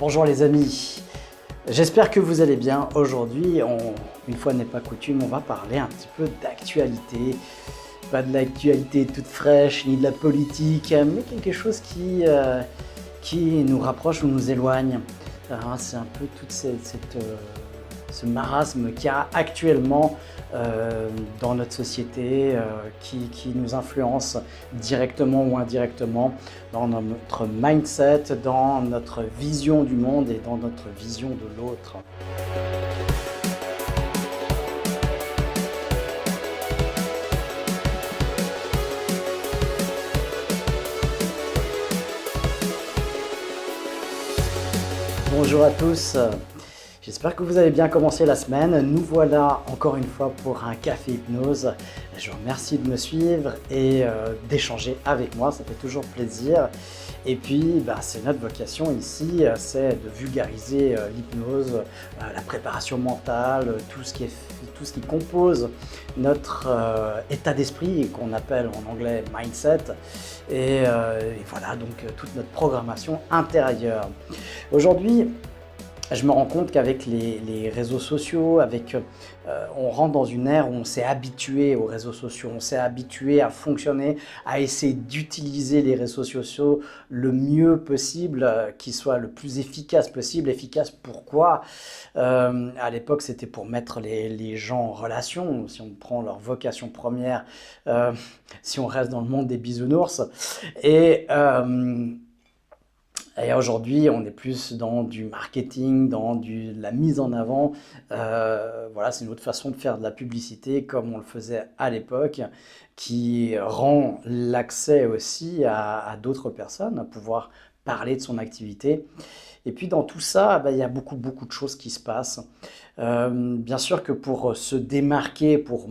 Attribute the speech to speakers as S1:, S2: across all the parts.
S1: Bonjour les amis, j'espère que vous allez bien. Aujourd'hui, une fois n'est pas coutume, on va parler un petit peu d'actualité. Pas de l'actualité toute fraîche, ni de la politique, mais quelque chose qui nous rapproche ou nous éloigne. C'est un peu toute ce marasme qu'il y a actuellement dans notre société, qui nous influence directement ou indirectement dans notre mindset, dans notre vision du monde et dans notre vision de l'autre. Bonjour à tous, j'espère que vous avez bien commencé la semaine. Nous voilà encore une fois pour un café hypnose. Je vous remercie de me suivre et d'échanger avec moi, ça fait toujours plaisir. Et puis c'est notre vocation ici, c'est de vulgariser l'hypnose, la préparation mentale, tout ce qui compose notre état d'esprit qu'on appelle en anglais mindset. Et voilà donc toute notre programmation intérieure. Aujourd'hui, je me rends compte qu'avec les réseaux sociaux, on rentre dans une ère où on s'est habitué aux réseaux sociaux, on s'est habitué à fonctionner, à essayer d'utiliser les réseaux sociaux le mieux possible, qu'ils soient le plus efficace possible. Efficace pourquoi? À l'époque, c'était pour mettre les gens en relation, si on prend leur vocation première, si on reste dans le monde des bisounours. Et aujourd'hui, on est plus dans du marketing, dans de la mise en avant. Voilà, c'est une autre façon de faire de la publicité comme on le faisait à l'époque, qui rend l'accès aussi à d'autres personnes, à pouvoir parler de son activité. Et puis dans tout ça, il y a beaucoup de choses qui se passent. Bien sûr que pour se démarquer, pour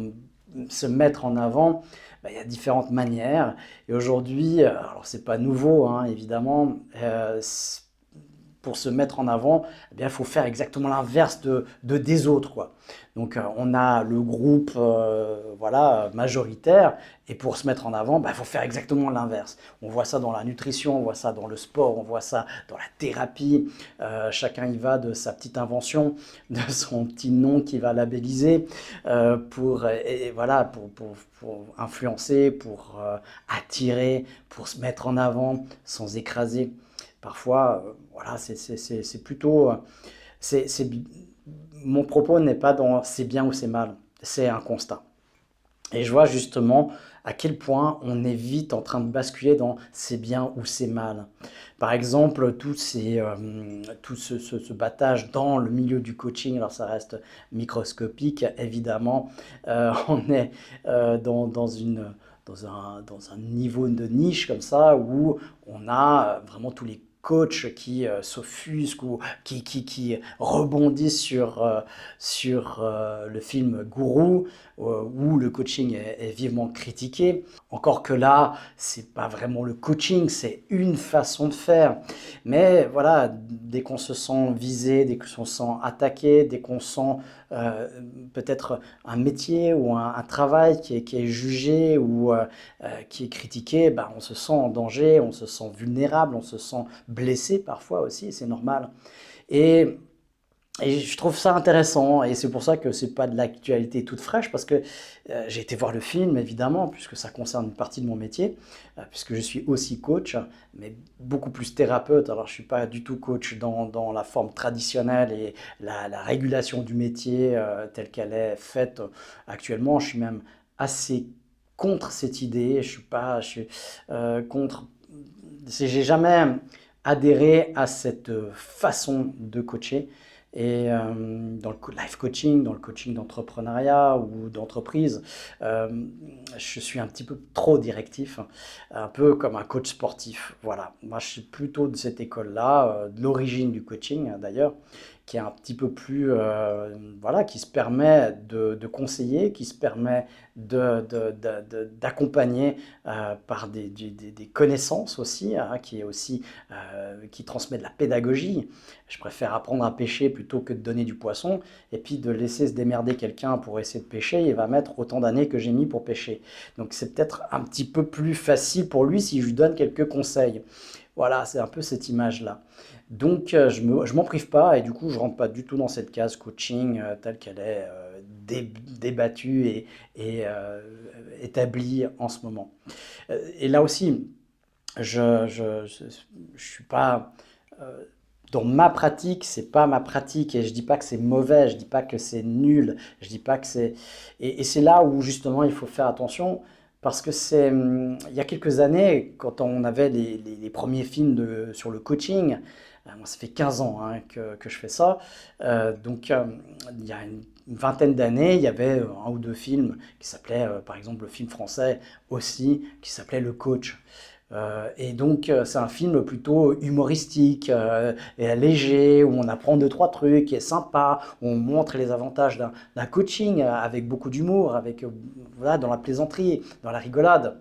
S1: se mettre en avant, il y a différentes manières. Et aujourd'hui, alors c'est pas nouveau, hein, évidemment, pour se mettre en avant, il faut faire exactement l'inverse des autres, quoi. Donc on a le groupe voilà, majoritaire, et pour se mettre en avant, il faut faire exactement l'inverse. On voit ça dans la nutrition, on voit ça dans le sport, on voit ça dans la thérapie. Chacun y va de sa petite invention, de son petit nom qu'il va labelliser voilà, pour influencer, pour attirer, pour se mettre en avant sans écraser. Parfois, voilà, c'est plutôt... Mon propos n'est pas dans c'est bien ou c'est mal, c'est un constat. Et je vois justement à quel point on est vite en train de basculer dans c'est bien ou c'est mal. Par exemple, tout ce battage dans le milieu du coaching, alors ça reste microscopique évidemment, on est dans un niveau de niche comme ça où on a vraiment tous les coachs qui s'offusquent ou qui rebondissent sur le film Gourou, où le coaching est vivement critiqué. Encore que là, c'est pas vraiment le coaching, c'est une façon de faire. Mais voilà, dès qu'on se sent visé, dès qu'on se sent attaqué, dès qu'on sent peut-être un métier ou un travail qui est jugé ou qui est critiqué, on se sent en danger, on se sent vulnérable, on se sent blessé parfois aussi, c'est normal. Et, et je trouve ça intéressant, et c'est pour ça que c'est pas de l'actualité toute fraîche, parce que j'ai été voir le film évidemment, puisque ça concerne une partie de mon métier, puisque je suis aussi coach, mais beaucoup plus thérapeute. Alors je suis pas du tout coach dans la forme traditionnelle et la régulation du métier telle qu'elle est faite actuellement. Je suis même assez contre cette idée. Je suis contre. J'ai jamais adhéré à cette façon de coacher. Et dans le life coaching, dans le coaching d'entrepreneuriat ou d'entreprise, je suis un petit peu trop directif, un peu comme un coach sportif. Voilà, moi je suis plutôt de cette école-là, de l'origine du coaching d'ailleurs, qui est un petit peu plus, voilà, qui se permet de conseiller, qui se permet d'accompagner par des connaissances aussi, hein, qui transmet de la pédagogie. Je préfère apprendre à pêcher plutôt que de donner du poisson, et puis de laisser se démerder quelqu'un pour essayer de pêcher, il va mettre autant d'années que j'ai mis pour pêcher. Donc c'est peut-être un petit peu plus facile pour lui si je lui donne quelques conseils. Voilà, c'est un peu cette image-là. Donc, je m'en prive pas et du coup, je rentre pas du tout dans cette case coaching telle qu'elle est débattue et établie en ce moment. Et là aussi, je suis pas euh, dans ma pratique, c'est pas ma pratique et je dis pas que c'est mauvais, je dis pas que c'est nul, je dis pas que c'est et c'est là où justement il faut faire attention parce que il y a quelques années quand on avait les premiers films sur le coaching, moi ça fait 15 ans hein, que je fais ça, donc il y a une vingtaine d'années, il y avait un ou deux films qui s'appelaient, par exemple le film français aussi, qui s'appelait Le Coach. Et donc, c'est un film plutôt humoristique et léger, où on apprend deux, trois trucs, qui est sympa, où on montre les avantages d'un coaching avec beaucoup d'humour, avec, voilà, dans la plaisanterie, dans la rigolade.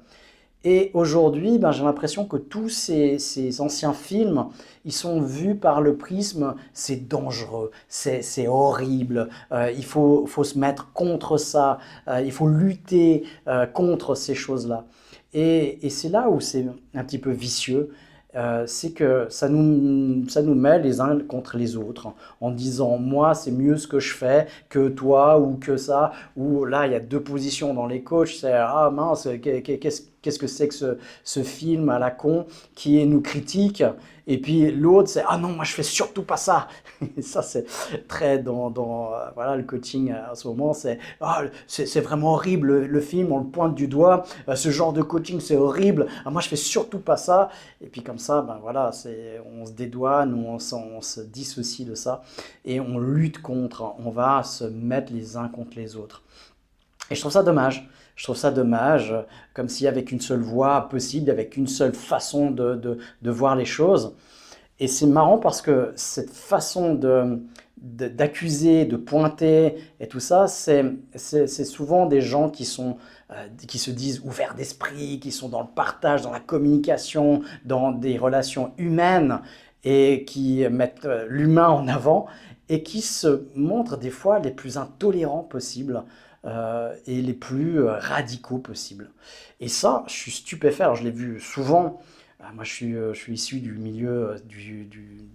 S1: Et aujourd'hui, ben, j'ai l'impression que tous ces anciens films, ils sont vus par le prisme, c'est dangereux, c'est horrible, faut se mettre contre ça, il faut lutter contre ces choses-là. Et c'est là où c'est un petit peu vicieux, c'est que ça nous met les uns contre les autres en disant moi c'est mieux ce que je fais que toi ou que ça, ou là il y a deux positions dans les coachs, c'est ah mince, qu'est-ce que c'est que ce film à la con qui nous critique, et puis l'autre c'est ah non moi je fais surtout pas ça. Et ça c'est très voilà le coaching à ce moment, c'est ah, c'est vraiment horrible le film, on le pointe du doigt, ce genre de coaching c'est horrible, ah, moi je fais surtout pas ça, et puis comme ça ben voilà on se dédouane ou on se dissocie de ça et on lutte contre, on va se mettre les uns contre les autres. Et je trouve ça dommage. Je trouve ça dommage, comme s'il y avait qu'une seule voie possible, avec une seule façon de voir les choses. Et c'est marrant parce que cette façon d'accuser, de pointer et tout ça, c'est souvent des gens qui se disent ouverts d'esprit, qui sont dans le partage, dans la communication, dans des relations humaines et qui mettent l'humain en avant et qui se montrent des fois les plus intolérants possibles et les plus radicaux possibles. Et ça, je suis stupéfait. Alors, je l'ai vu souvent. Moi, je suis issu du milieu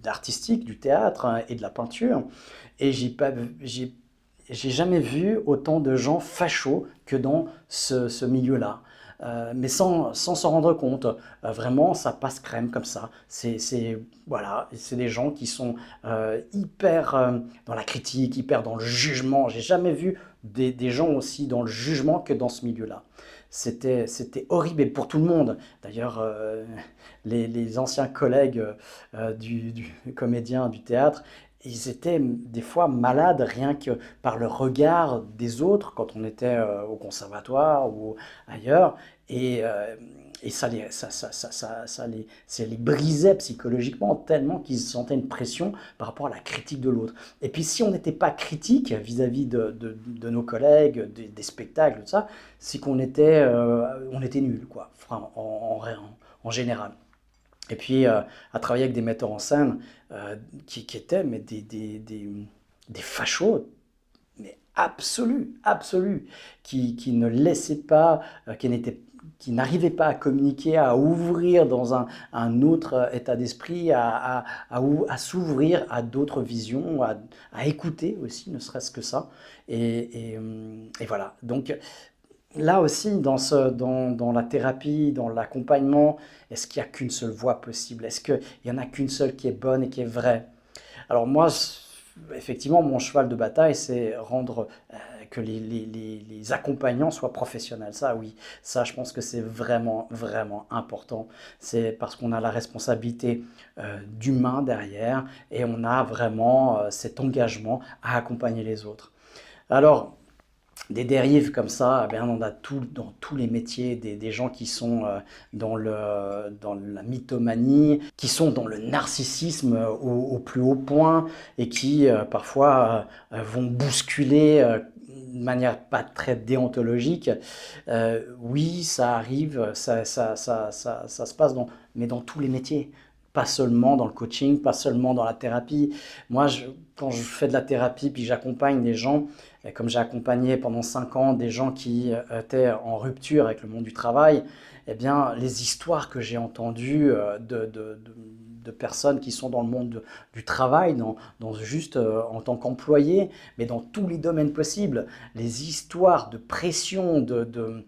S1: d'artistique, du théâtre hein, et de la peinture. Et j'ai jamais vu autant de gens fachos que dans ce milieu-là. Mais sans s'en rendre compte. Vraiment, ça passe crème comme ça. Voilà, c'est des gens qui sont hyper dans la critique, hyper dans le jugement. J'ai jamais vu des gens aussi dans le jugement que dans ce milieu-là. C'était horrible et pour tout le monde. D'ailleurs, les anciens collègues du comédien du théâtre, ils étaient des fois malades rien que par le regard des autres quand on était au conservatoire ou ailleurs. Et ça les brisait psychologiquement tellement qu'ils sentaient une pression par rapport à la critique de l'autre. Et puis si on n'était pas critique vis-à-vis de nos collègues, des spectacles, tout ça, c'est on était nuls, quoi, enfin, en général. Et puis, à travailler avec des metteurs en scène qui étaient mais des fachos, mais absolus, absolus, qui ne laissaient pas, qui n'arrivaient pas à communiquer, à ouvrir dans un autre état d'esprit, à s'ouvrir à d'autres visions, à écouter aussi, ne serait-ce que ça. Et voilà. Donc, là aussi, dans la thérapie, dans l'accompagnement, est-ce qu'il n'y a qu'une seule voie possible? Est-ce qu'il n'y en a qu'une seule qui est bonne et qui est vraie? Alors moi, effectivement, mon cheval de bataille, c'est rendre que les accompagnants soient professionnels. Ça, oui, ça, je pense que c'est vraiment, vraiment important. C'est parce qu'on a la responsabilité d'humain derrière et on a vraiment cet engagement à accompagner les autres. Alors, des dérives comme ça, eh bien, on a dans tous les métiers, des gens qui sont dans la mythomanie, qui sont dans le narcissisme au plus haut point et qui parfois vont bousculer de manière pas très déontologique. Oui, ça arrive, ça se passe mais dans tous les métiers. pas seulement dans le coaching, pas seulement dans la thérapie. Moi, quand je fais de la thérapie puis j'accompagne des gens, et comme j'ai accompagné pendant 5 ans des gens qui étaient en rupture avec le monde du travail, eh bien, les histoires que j'ai entendues de personnes qui sont dans le monde du travail, juste en tant qu'employés, mais dans tous les domaines possibles, les histoires de pression, de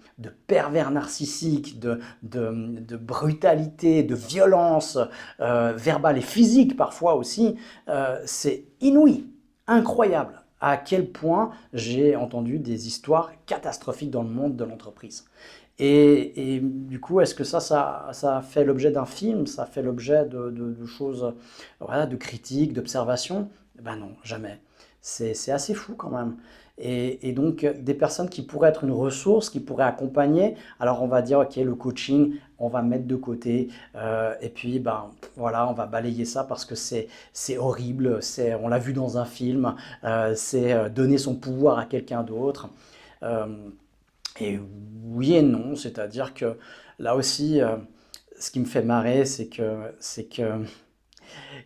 S1: pervers narcissiques, de brutalité, de violence verbale et physique parfois aussi, c'est inouï, incroyable à quel point j'ai entendu des histoires catastrophiques dans le monde de l'entreprise. Et du coup, est-ce que ça a fait l'objet d'un film? Ça a fait l'objet de choses, voilà, de critiques, d'observations? Ben non, jamais. C'est assez fou quand même. Et donc, des personnes qui pourraient être une ressource, qui pourraient accompagner, alors on va dire, ok, le coaching, on va mettre de côté, et puis, ben voilà, on va balayer ça parce que c'est horrible, on l'a vu dans un film, c'est donner son pouvoir à quelqu'un d'autre. Euh, et oui et non, c'est-à-dire que là aussi, ce qui me fait marrer,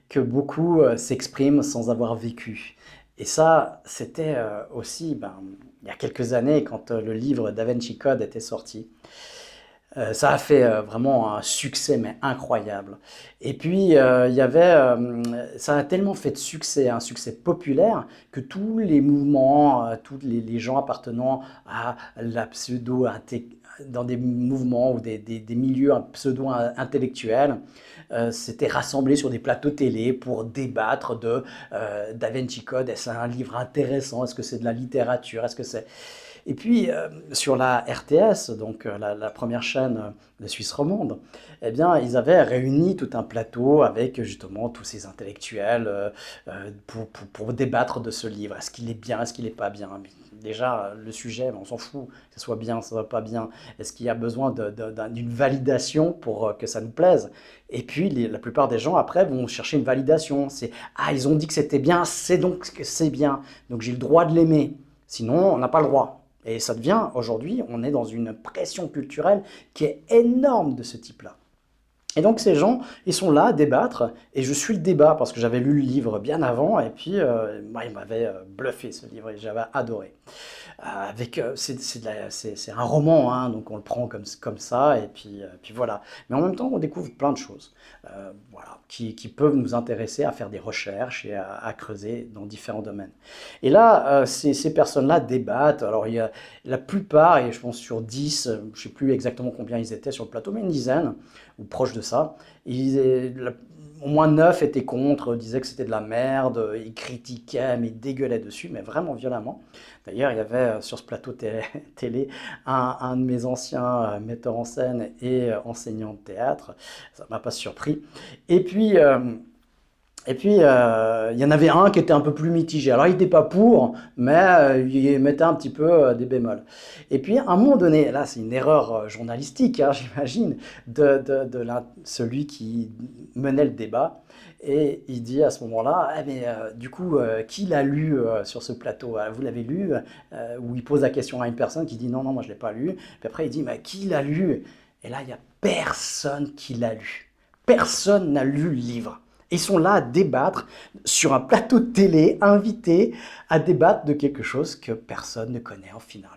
S1: que beaucoup s'expriment sans avoir vécu. Et ça, c'était aussi, ben, il y a quelques années, quand le livre Da Vinci Code était sorti. Ça a fait vraiment un succès, mais incroyable. Et puis, ça a tellement fait de succès, un succès populaire, que tous les mouvements, tous les gens appartenant à la pseudo dans des mouvements ou des milieux pseudo-intellectuels, s'étaient rassemblés sur des plateaux télé pour débattre de Da Vinci Code. Est-ce un livre intéressant? Est-ce que c'est de la littérature? Est-ce que c'est... Et puis, sur la RTS, donc la première chaîne de Suisse romande, eh bien, ils avaient réuni tout un plateau avec justement tous ces intellectuels pour débattre de ce livre. Est-ce qu'il est bien? Est-ce qu'il n'est pas bien? Mais déjà, le sujet, on s'en fout, que ce soit bien, ça ne va pas bien. Est-ce qu'il y a besoin d'une validation pour que ça nous plaise? Et puis, la plupart des gens, après, vont chercher une validation. C'est, ah, ils ont dit que c'était bien, c'est donc que c'est bien. Donc, j'ai le droit de l'aimer. Sinon, on n'a pas le droit. Et ça devient, aujourd'hui, on est dans une pression culturelle qui est énorme de ce type-là. Et donc ces gens, ils sont là à débattre, et je suis le débat parce que j'avais lu le livre bien avant, et puis bah, il m'avait bluffé ce livre, et j'avais adoré. C'est un roman, hein, donc on le prend comme ça, et puis voilà. Mais en même temps, on découvre plein de choses, voilà, qui peuvent nous intéresser à faire des recherches et à creuser dans différents domaines. Et là, ces personnes-là débattent. Alors il y a la plupart, et je pense sur 10, je ne sais plus exactement combien ils étaient sur le plateau, mais une dizaine, ou proche de ça, au moins 9 étaient contre, disaient que c'était de la merde, ils critiquaient, mais ils dégueulaient dessus, mais vraiment violemment. D'ailleurs, il y avait sur ce plateau télé un de mes anciens metteurs en scène et enseignants de théâtre, ça m'a pas surpris. Et puis, il y en avait un qui était un peu plus mitigé. Alors, il n'était pas pour, mais il mettait un petit peu des bémols. Et puis, à un moment donné, là, c'est une erreur journalistique, hein, j'imagine, celui qui menait le débat. Et il dit à ce moment-là, eh mais, du coup, qui l'a lu sur ce plateau? Vous l'avez lu? Où il pose la question à une personne qui dit non, non, moi je ne l'ai pas lu. Puis après, il dit, mais qui l'a lu? Et là, il n'y a personne qui l'a lu. Personne n'a lu le livre. Ils sont là à débattre sur un plateau de télé, invités à débattre de quelque chose que personne ne connaît en final.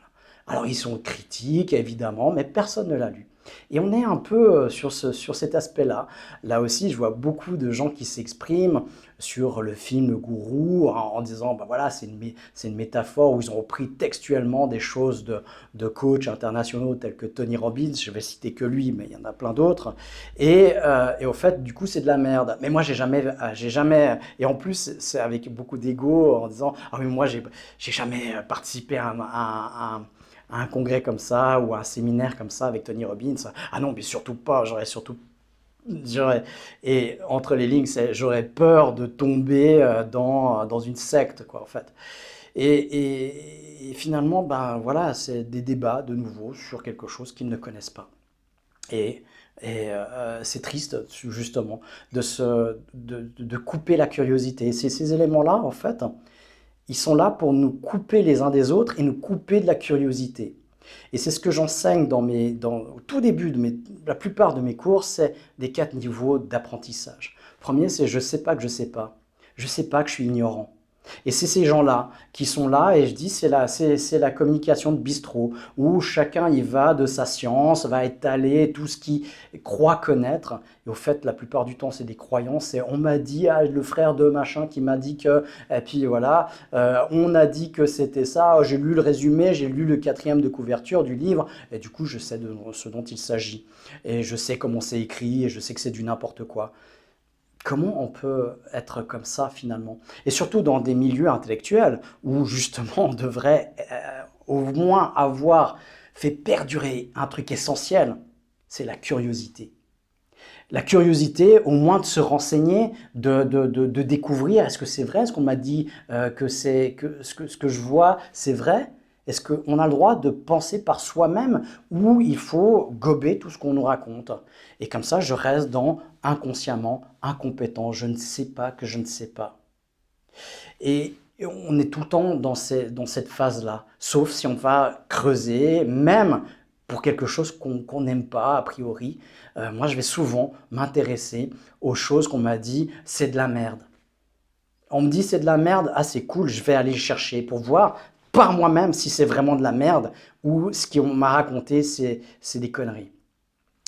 S1: Alors ils sont critiques, évidemment, mais personne ne l'a lu. Et on est un peu sur cet aspect-là. Là aussi, je vois beaucoup de gens qui s'expriment sur le film Le Gourou en disant, ben voilà, c'est une métaphore où ils ont repris textuellement des choses de coachs internationaux tels que Tony Robbins, je vais citer que lui, mais il y en a plein d'autres. Et au fait, du coup, c'est de la merde. Mais moi, j'ai jamais, et en plus, c'est avec beaucoup d'ego en disant, ah oui, moi, j'ai jamais participé à un congrès comme ça ou à un séminaire comme ça avec Tony Robbins. Ah non, mais surtout pas, j'aurais, et entre les lignes, j'aurais peur de tomber dans une secte, quoi, en fait. Et finalement, ben voilà, c'est des débats de nouveau sur quelque chose qu'ils ne connaissent pas. Et, c'est triste, justement, de couper la curiosité. Ces éléments-là, en fait, ils sont là pour nous couper les uns des autres et nous couper de la curiosité. Et c'est ce que j'enseigne au tout début la plupart de mes cours, c'est des 4 niveaux d'apprentissage. Premier, c'est je sais pas que je sais pas. Je sais pas que je suis ignorant. Et c'est ces gens-là qui sont là, et je dis c'est la communication de bistrot, où chacun y va de sa science, va étaler tout ce qu'il croit connaître. Et au fait, la plupart du temps, c'est des croyances. Et on m'a dit, ah, le frère de machin qui m'a dit que, et puis voilà, on a dit que c'était ça, j'ai lu le résumé, j'ai lu le 4e de couverture du livre, et du coup, je sais de ce dont il s'agit. Et je sais comment c'est écrit, et je sais que c'est du n'importe quoi. Comment on peut être comme ça finalement? Et surtout dans des milieux intellectuels où justement on devrait au moins avoir fait perdurer un truc essentiel, c'est la curiosité. La curiosité, au moins de se renseigner, de découvrir, est-ce que c'est vrai, est-ce qu'on m'a dit ce que je vois, c'est vrai? Est-ce qu'on a le droit de penser par soi-même ou il faut gober tout ce qu'on nous raconte? Et comme ça, je reste dans inconsciemment, incompétent, je ne sais pas que je ne sais pas. Et on est tout le temps dans cette phase-là, sauf si on va creuser, même pour quelque chose qu'on n'aime pas a priori. Moi, je vais souvent m'intéresser aux choses qu'on m'a dit, c'est de la merde. On me dit c'est de la merde, ah c'est cool, je vais aller chercher pour voir par moi-même si c'est vraiment de la merde ou ce qu'on m'a raconté c'est des conneries.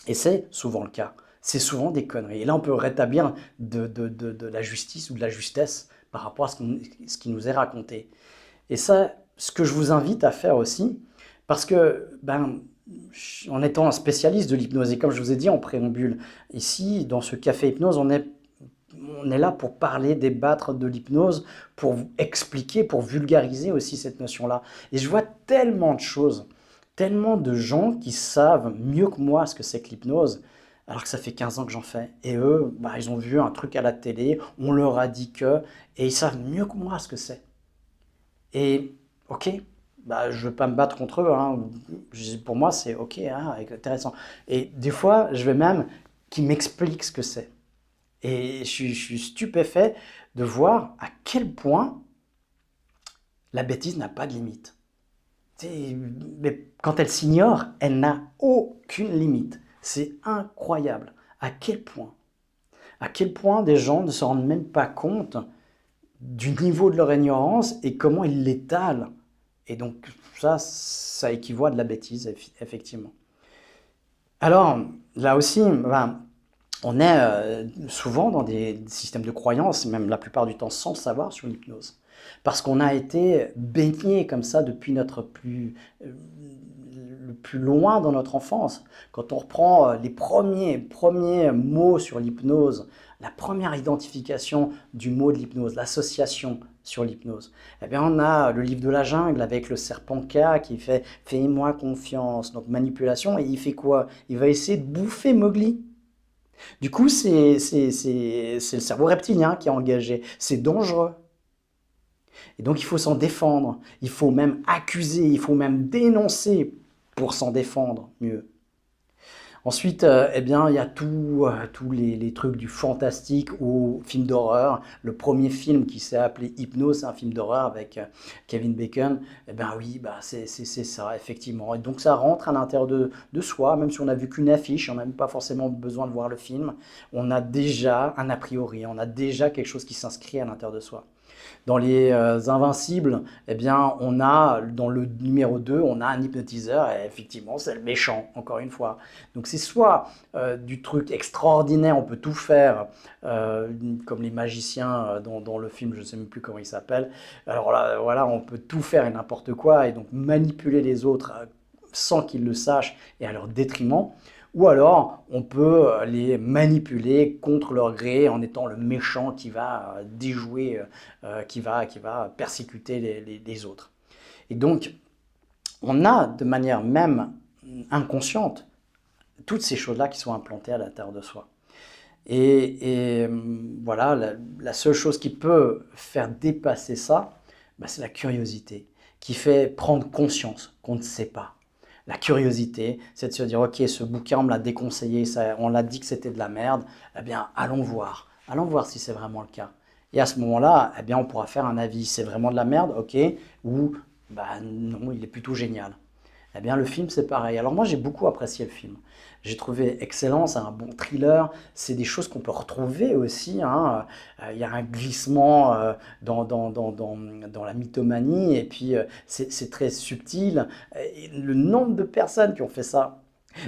S1: Et c'est souvent le cas. C'est souvent des conneries. Et là, on peut rétablir de la justice ou de la justesse par rapport à ce qui nous est raconté. Et ça, ce que je vous invite à faire aussi, parce que, en étant un spécialiste de l'hypnose, et comme je vous ai dit en préambule, ici, dans ce café hypnose, on est là pour parler, débattre de l'hypnose, pour expliquer, pour vulgariser aussi cette notion-là. Et je vois tellement de choses, tellement de gens qui savent mieux que moi ce que c'est que l'hypnose, alors que ça fait 15 ans que j'en fais. Et eux, ils ont vu un truc à la télé, on leur a dit que, et ils savent mieux que moi ce que c'est. Et ok, je ne veux pas me battre contre eux, hein. Pour moi c'est ok, hein, intéressant. Et des fois, je vais même qu'ils m'expliquent ce que c'est. Et je suis stupéfait de voir à quel point la bêtise n'a pas de limite. Mais quand elle s'ignore, elle n'a aucune limite. C'est incroyable. À quel point des gens ne se rendent même pas compte du niveau de leur ignorance et comment ils l'étalent. Et donc ça équivaut à de la bêtise, effectivement. Alors, là aussi, on est souvent dans des systèmes de croyances, même la plupart du temps sans le savoir, sur l'hypnose. Parce qu'on a été baigné comme ça depuis le plus loin dans notre enfance. Quand on reprend les premiers mots sur l'hypnose, la première identification du mot de l'hypnose, l'association sur l'hypnose, eh bien on a le livre de la jungle avec le serpent K qui fait « Fais-moi confiance », donc manipulation, et il fait quoi? Il va essayer de bouffer Mowgli. Du coup, c'est le cerveau reptilien qui est engagé. C'est dangereux. Et donc, il faut s'en défendre. Il faut même accuser, il faut même dénoncer pour s'en défendre mieux. Ensuite, eh bien, il y a tous les trucs du fantastique ou film d'horreur. Le premier film qui s'est appelé Hypnose, c'est un film d'horreur avec Kevin Bacon. Eh bien oui, c'est ça, effectivement. Et donc ça rentre à l'intérieur de soi, même si on n'a vu qu'une affiche, on n'a même pas forcément besoin de voir le film. On a déjà un a priori, on a déjà quelque chose qui s'inscrit à l'intérieur de soi. Dans les Invincibles, eh bien, dans le numéro 2, on a un hypnotiseur, et effectivement, c'est le méchant, encore une fois. Donc c'est soit du truc extraordinaire, on peut tout faire, comme les magiciens dans le film, je ne sais même plus comment il s'appelle. Alors là, voilà, on peut tout faire et n'importe quoi, et donc manipuler les autres sans qu'ils le sachent et à leur détriment. Ou alors, on peut les manipuler contre leur gré en étant le méchant qui va déjouer, qui va persécuter les autres. Et donc, on a de manière même inconsciente toutes ces choses-là qui sont implantées à l'intérieur de soi. Et voilà, la seule chose qui peut faire dépasser ça, c'est la curiosité, qui fait prendre conscience qu'on ne sait pas. La curiosité, c'est de se dire, ok, ce bouquin, on me l'a déconseillé, on l'a dit que c'était de la merde, eh bien, allons voir si c'est vraiment le cas. Et à ce moment-là, eh bien, on pourra faire un avis, c'est vraiment de la merde, ok, ou, non, il est plutôt génial. Eh bien, le film, c'est pareil. Alors moi, j'ai beaucoup apprécié le film. J'ai trouvé excellent, c'est un bon thriller. C'est des choses qu'on peut retrouver aussi, hein. Il y a un glissement dans la mythomanie, et puis c'est très subtil. Et le nombre de personnes qui ont fait ça,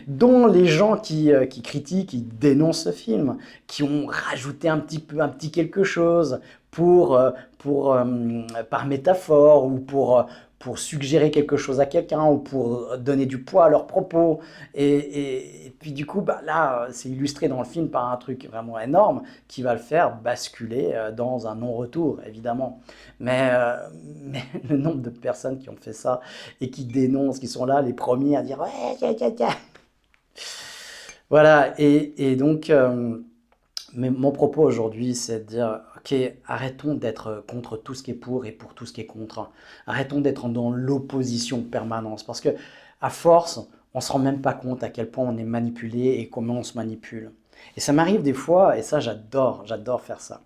S1: dont les gens qui critiquent, qui dénoncent ce film, qui ont rajouté un petit peu, un petit quelque chose par métaphore ou pour suggérer quelque chose à quelqu'un ou pour donner du poids à leurs propos. Et puis du coup, bah, là, c'est illustré dans le film par un truc vraiment énorme qui va le faire basculer dans un non-retour, évidemment. Mais, euh, mais le nombre de personnes qui ont fait ça et qui dénoncent, qui sont là les premiers à dire ouais, tiens, tiens, tiens. Voilà, et donc, mais mon propos aujourd'hui, c'est de dire, ok, arrêtons d'être contre tout ce qui est pour et pour tout ce qui est contre. Arrêtons d'être dans l'opposition permanente, parce que à force, on se rend même pas compte à quel point on est manipulé et comment on se manipule. Et ça m'arrive des fois, et ça j'adore faire ça.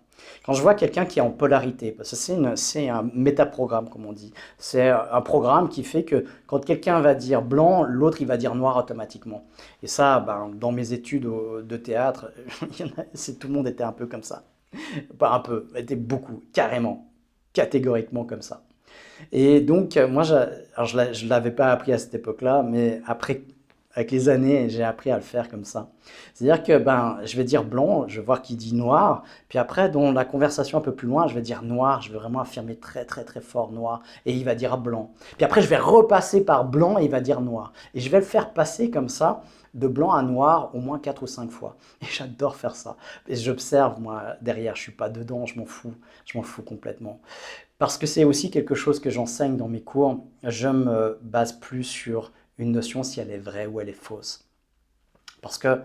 S1: Quand je vois quelqu'un qui est en polarité, parce que c'est un métaprogramme, comme on dit. C'est un programme qui fait que quand quelqu'un va dire blanc, l'autre il va dire noir automatiquement. Et ça, ben, dans mes études de théâtre, tout le monde était un peu comme ça. Pas un peu, était beaucoup, carrément, catégoriquement comme ça. Et donc, moi, alors je ne l'avais pas appris à cette époque-là, mais après, avec les années, j'ai appris à le faire comme ça. C'est-à-dire que ben, je vais dire blanc, je vais voir qui dit noir, puis après, dans la conversation un peu plus loin, je vais dire noir, je vais vraiment affirmer très très très fort noir, et il va dire blanc. Puis après, je vais repasser par blanc et il va dire noir. Et je vais le faire passer comme ça, de blanc à noir, au moins 4 ou 5 fois. Et j'adore faire ça. Et j'observe, moi, derrière, je suis pas dedans, je m'en fous complètement. Parce que c'est aussi quelque chose que j'enseigne dans mes cours. Je me base plus sur une notion si elle est vraie ou elle est fausse. Parce que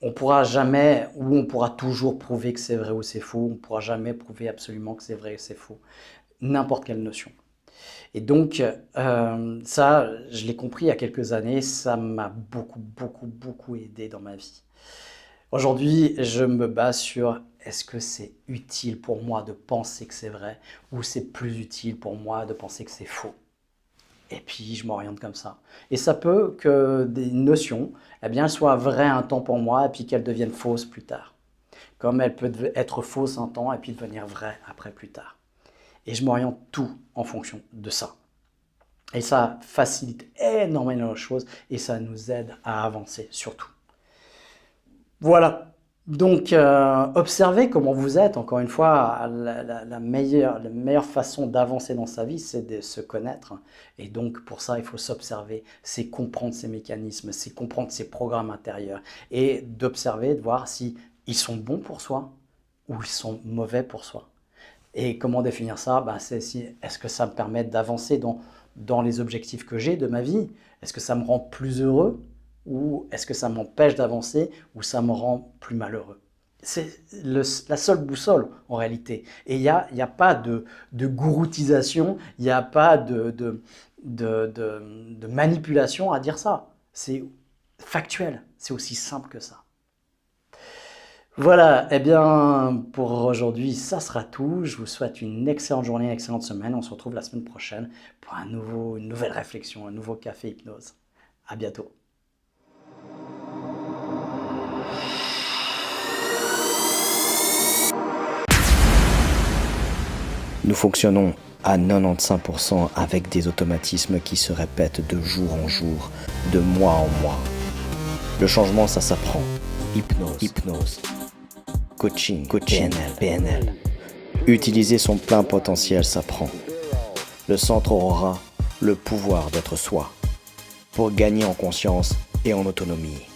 S1: on pourra jamais, ou on pourra toujours prouver que c'est vrai ou c'est faux, on pourra jamais prouver absolument que c'est vrai ou c'est faux. N'importe quelle notion. Et donc, ça, je l'ai compris il y a quelques années, ça m'a beaucoup aidé dans ma vie. Aujourd'hui, je me base sur est-ce que c'est utile pour moi de penser que c'est vrai ou c'est plus utile pour moi de penser que c'est faux. Et puis, je m'oriente comme ça. Et ça peut que des notions, eh bien, elles soient vraies un temps pour moi et puis qu'elles deviennent fausses plus tard. Comme elles peuvent être fausses un temps et puis devenir vraies après plus tard. Et je m'oriente tout en fonction de ça. Et ça facilite énormément les choses et ça nous aide à avancer surtout. Voilà. Donc, observez comment vous êtes. Encore une fois, la meilleure façon d'avancer dans sa vie, c'est de se connaître. Et donc, pour ça, il faut s'observer, c'est comprendre ses mécanismes, c'est comprendre ses programmes intérieurs. Et d'observer, de voir si ils sont bons pour soi ou ils sont mauvais pour soi. Et comment définir ça? Ben, c'est si, est-ce que ça me permet d'avancer dans les objectifs que j'ai de ma vie? Est-ce que ça me rend plus heureux? Ou est-ce que ça m'empêche d'avancer ou ça me rend plus malheureux? C'est la seule boussole en réalité. Et il y a pas de gouroutisation, il n'y a pas de manipulation à dire ça. C'est factuel, c'est aussi simple que ça. Voilà, eh bien pour aujourd'hui, ça sera tout. Je vous souhaite une excellente journée, une excellente semaine. On se retrouve la semaine prochaine pour une nouvelle réflexion, un nouveau café hypnose. À bientôt.
S2: Nous fonctionnons à 95% avec des automatismes qui se répètent de jour en jour, de mois en mois. Le changement, ça s'apprend. Hypnose. Coaching, PNL. Utiliser son plein potentiel s'apprend. Le centre aura le pouvoir d'être soi pour gagner en conscience et en autonomie.